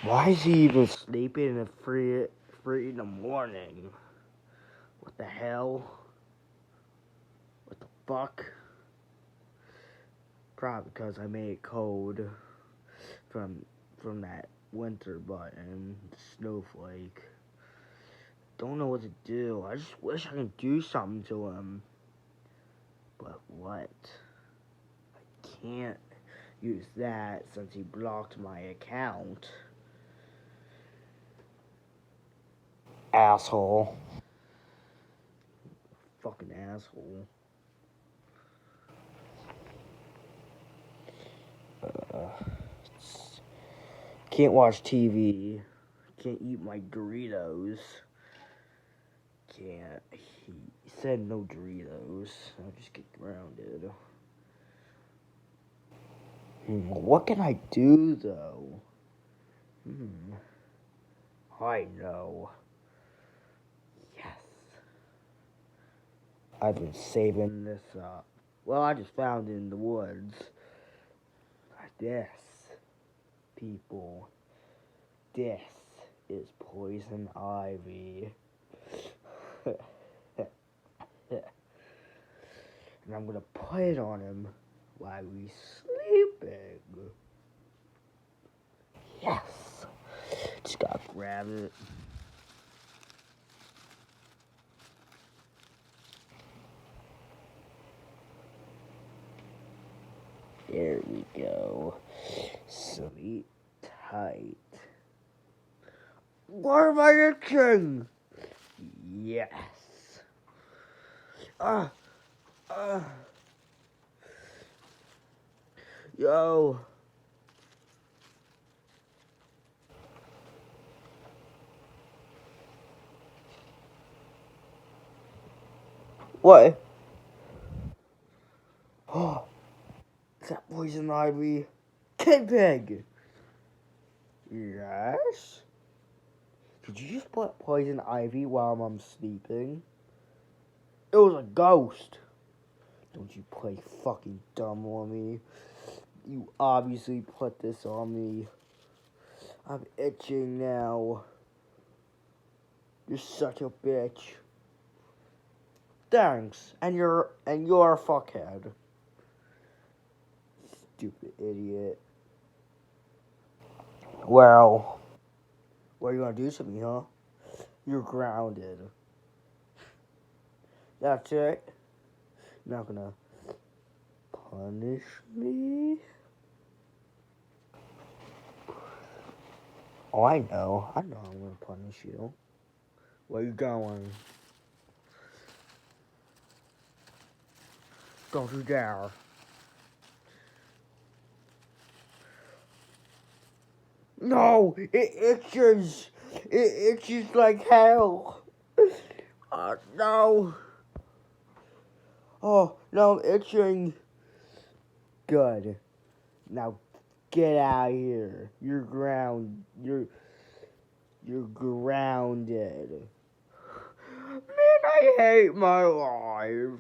Why is he even sleeping at 3 in the morning? What the hell? What the fuck? Probably because I made code from that winter button, snowflake. Don't know what to do. I just wish I could do something to him. But what? I can't use that since he blocked my account. Asshole. Fucking asshole. Can't watch TV. Can't eat my Doritos. Can't. He said no Doritos. I'll just get grounded. What can I do though? I know. Yes. I've been saving this up. Well, I just found it in the woods. Like this. People. This is poison ivy. And I'm gonna put it on him while he's sleeping. Yes! Just gotta grab it. There we go. Sleep tight. What am I itching? Yes. Yo. What? Oh, is that poison ivy? Kid Yes? Did you just put poison ivy while I'm sleeping? It was a ghost. Don't you play fucking dumb on me. You obviously put this on me. I'm itching now. You're such a bitch. Thanks. And you're a fuckhead. Stupid idiot. Well, what are you gonna do to me, huh? You're grounded. That's it? You're not gonna punish me? Oh, I know. I'm gonna punish you. Where you going? Don't you dare. No! It itches! It itches like hell! No! Oh, no, I'm itching. Good. Now get out of here. You're grounded. Man, I hate my life.